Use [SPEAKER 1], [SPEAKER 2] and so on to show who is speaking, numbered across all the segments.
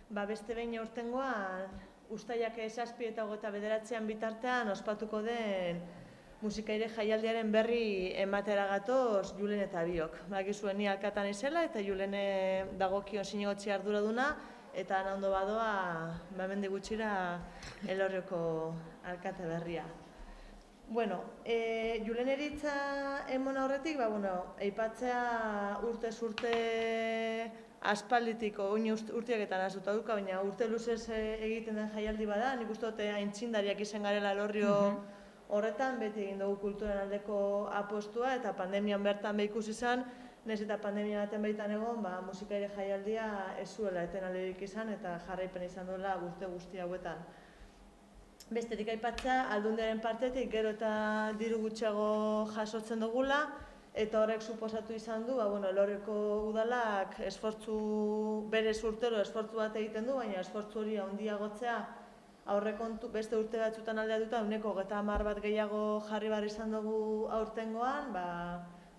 [SPEAKER 1] Beste behin aurtengoan, uztailak 7 eta 29 bitartean ospatuko den musikaire jaialdiaren berri ematera gatoz Julen eta biok. Bakizuen ni alkatan izela eta Julene dagokion zinegotzi arduraduna eta ondo badoa hemendik gutxira Elorrioko alkate berria. Julen eritza emon aurretik, aipatzea urtez urte aspalditik, oin urteaketan azuta duka, baina urte luzez egiten den jaialdi bada, nik uste dute aintzindariak izan garela Elorrio horretan, beti egin dugu kulturan aldeko apostua, eta pandemian bertan behikuz izan, nahiz eta pandemia baten baitan egon, musikaire jaialdia ez zuela eten alderik izan, eta jarraipen izan duela urte guzti hauetan. Bestetik aipatzea, Aldundiaren partetik gero eta diru gutxiago jasotzen dugula, eta horrek suposatu izan du, Elorrioko udalak berez urtero esfortzu bat egiten du, baina esfortzu hori handiagotzea aurrekontu beste urte batzutan aldeatuta 30 bat gehiago jarri behar izan dugu aurtengoan,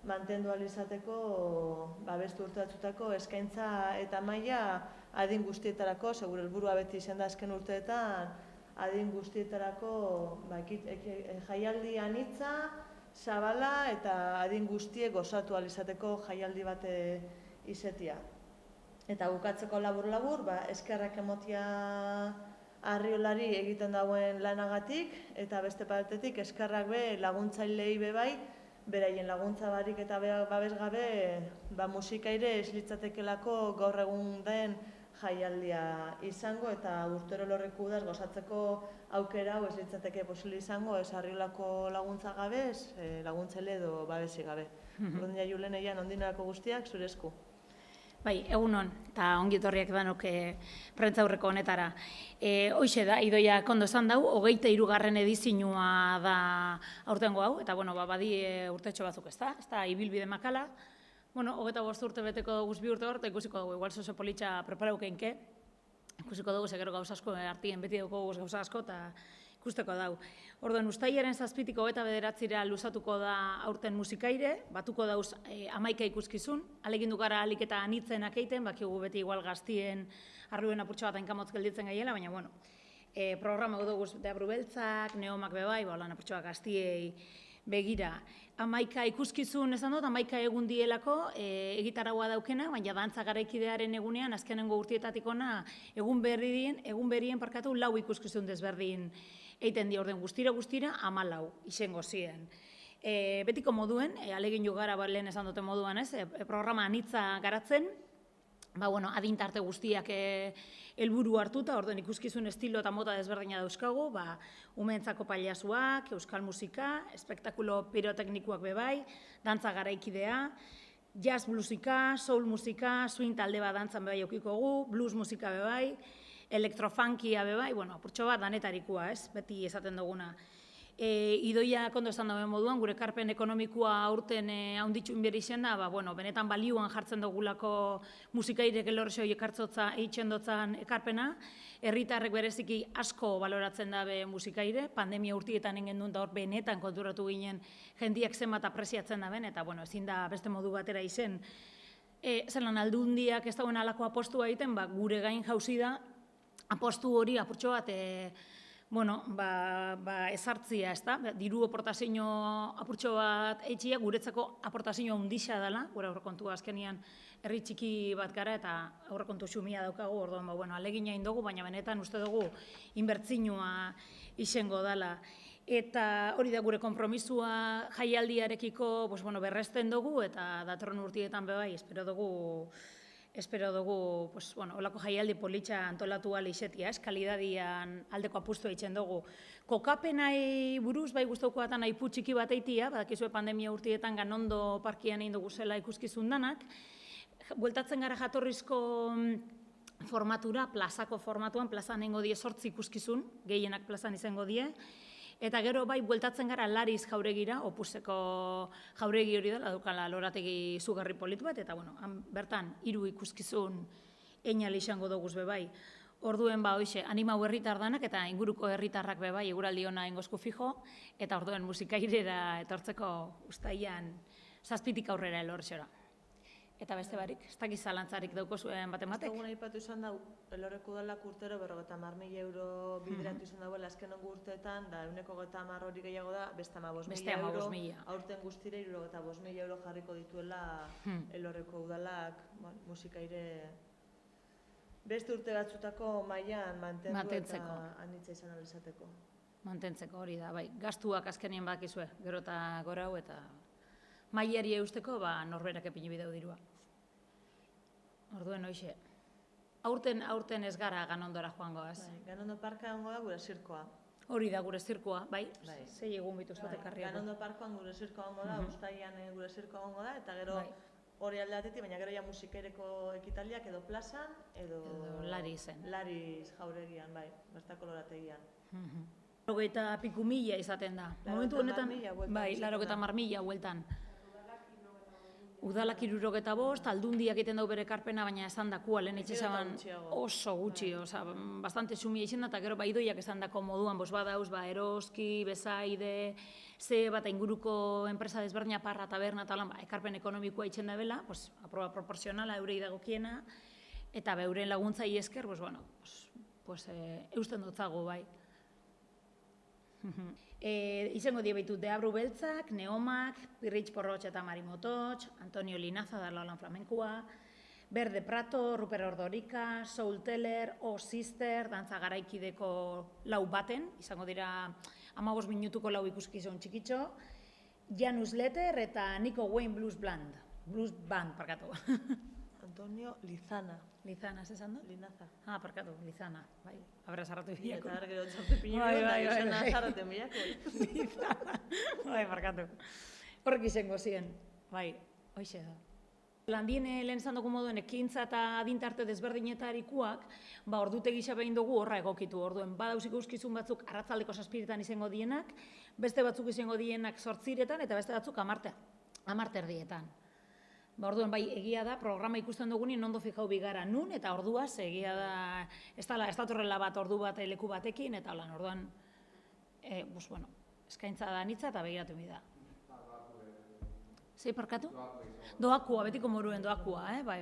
[SPEAKER 1] mantendu ahal izateko beste urte batzutako eskaintza eta maila adin guztietarako, segure helburua beti izan da azken urteetan, adin guztietarako jaialdi anitza, zabala eta adin guztiek gozatu ahal izateko jaialdi bat izetia. Eta bukatzeko labur-labur, eskerrak emotia Arriolari egiten dauen lanagatik, eta beste partetik eskerrak laguntzailei bai, beraien laguntza barik eta babes gabe musikaire ez litzatekelako gaur egun den jaialdia izango, eta urtero Elorriko udaz gozatzeko aukera hau ez litzateke posible izango, ez Arriolako laguntza gabe, ez laguntzaile edo babesi gabe. Orduan Julen eian ondinarako guztiak zure esku.
[SPEAKER 2] Bai, egunon, eta ongi etorriak danok prentzaurreko honetara. Hoxe da, Idoia kondo esan dau, 23. edizioa da aurtengo hau, eta badi urtetxo batzuk ez da ibilbide makala. 25 urte beteko duguz 2 urte hor, eta ikusiko dugu, igual zozo politxa preparaukenke. Ikusiko dugu, segero gauz asko, artien beti dugu gauza asko, eta ikusteko dau. Orduan, uztailaren 7tik 29 luzatuko da aurten musikaire, batuko dauz 11 ikuskizun, alegindu gara alik eta anitzenak eiten, bakigu beti igual gaztien arruen apurtxo bat enkamotz gelditzen gaiela, baina programa dugu Deabru Beltzak, Neomak bebai, apurtxo bat gaztiei begira. 11 ikuskizun esan dut, 11 egun dielako egitaragua daukena, baina dantza garaikidearen egunean, azkenengo urtietatik ona, egun berrien 4 ikuskizun desberdin eiten di orden guztira 14 izango ziren. Betiko moduen, alegin jo gara lehen esan dute moduan ez, programa anitza garatzen, adintarte guztiak helburu hartuta, orduan ikuskizun estilo eta mota desberdina dauzkagu, umeentzako pailasuak, euskal musika, espektakulo piroteknikoak bebai, dantza garaikidea, jazz bluesika, soul musika, swing talde bat dantzan bebai okikogu, blues musika bebai, elektrofunkia bebai, apurtxo bat danetarikoa, ez, beti esaten duguna. Idoia kondo esan dauen moduan, gure ekarpen ekonomikoa aurten haunditxu inberi izan da, benetan balioan jartzen dugulako musikairek Elorrio ekartzotza eitzen dotzan ekarpena, herritarrek bereziki asko baloratzen dabe musikaire, pandemia urtietan ingen duen da hor benetan konturatu ginen jendiak zenbat apresiatzen daben, eta ezin da beste modu batera izen. Zelan Aldundiak ez dauen alako apostua egiten, gure gain jauzi da, apostu hori apurtxo bat ezartzia, ez da, diru aportazio apurtxo bat eitxia, guretzako aportazio handixa dela, gure aurrekontua azkenian herri txiki bat gara eta aurrekontu xumia daukagu, orduan, alegina indogu, baina benetan uste dugu inbertzinua izango dela. Eta hori da gure konpromisua jaialdiarekiko berresten dugu, eta datorren urtietan bebai, espero dugu, holako jaialdi politxa antolatu ala izetia, kalidadian aldeko apustu eitzen dugu. Kokapenai buruz, guztauko atan aipu txiki bat eitia, badakizue pandemia urtietan Ganondo parkian egin dugu zela ikuskizun danak, bueltatzen gara jatorrizko formatura, plazako formatuan, plazan nengo die 8 ikuskizun, gehienak plazan izango die, eta gero bueltatzen gara Lariz jauregira, opuseko jauregi hori dela, dukala lorategi zugarri politu bat, eta bertan 3 ikuskizun einal izango doguz bebai. Orduen hoxe, animau herritar danak eta inguruko herritarrak bebai, eguraldi ona engozku fijo, eta orduen musikairera etortzeko uztailan 7tik aurrera Elorriora. eta beste barik, ez dakiz zalantzarik dauko zuen baten batek.
[SPEAKER 1] Egun aipatu izan da, Elorreko udalak urtero 50.000 euro bideratu izan dagoela azken urteetan, da 130 hori gehiago da, beste 15.000 euro, aurten guztira 65.000 euro jarriko dituela Elorreko udalak, musikaire beste urte batzutako mailan mantendu eta anitza izan alizateko.
[SPEAKER 2] Mantentzeko hori da, bai, gastuak azkenien badakizue, gero eta gora hau eta mailari eusteko, norberak epini bideu dirua. Orduen hoxe. Aurten ez gara Ganondora joango, ez?
[SPEAKER 1] Ganondo parka egongo da gure zirkoa.
[SPEAKER 2] Hori da gure zirkoa, bai? Sei egun bituzte karriako.
[SPEAKER 1] Ganondo parkoan gure zirkoa egongo da, uztailean gure zirkoa egongo da, eta gero hori alde batetik, baina gero ja musikereko ekitaliak edo plazan, edo Lariz jauregian, bai, bertako lorategian.
[SPEAKER 2] 80.000 izaten da. Momentu honetan, bai, 80.000 hueltan. Udalak 75, Aldundiak egiten dau bere ekarpena, baina esan dakua lehen itxezaban oso gutxi, bastante sumia izan da, eta gero idoiak esan dako moduan, badauz, Eroski, Bezaide, ze bat inguruko enpresa desberdina, Parra, Taberna, eta ekarpen ekonomikoa itxen da bela, aproba proporzionala, eurei dagokiena, eta beuren laguntzai esker, eusten dutzago, bai. Izango die baitu Deabru Beltzak, Neomak, Pirritx Porrotx eta Marimototx, Antonio Linaza da Laulan Flamenkua, Berde Prato, Ruper Ordorika, Soul Teller, O Sister, dantza garaikideko lau baten, izango dira 15 minutuko lau ikuskizun txikitxo, Janus Letter eta Nico Wayne Blues Band, parkatu.
[SPEAKER 1] Antonio Lizana.
[SPEAKER 2] Lizana, zesan du?
[SPEAKER 1] Linaza.
[SPEAKER 2] Parkatu, Lizana, bai, abra zarratu bilako.
[SPEAKER 1] Eta gero txaute pinero, da izena zarraten bilako.
[SPEAKER 2] Lizana, bai, parkatu. Horrek izango ziren, bai, hoxe da. Landien lehen zan dugu moduen ekintza eta adintarte desberdinetarikuak, ordutegi xabein dugu horra egokitu. Orduen, badauziko euskizun batzuk arratzaldeko 7etan izango dienak, beste batzuk izango dienak 8etan eta beste batzuk 10erdietan. Orduan, bai, egia da, programa ikusten dugunin ondo fijau bigara nun, eta orduaz, egia da, ez da torrela bat ordu bat leku batekin, eta holan, orduan, eskaintza da nitza eta begiratu mi da. Zei parkatu? Doakua, betiko moruen doakua, bai.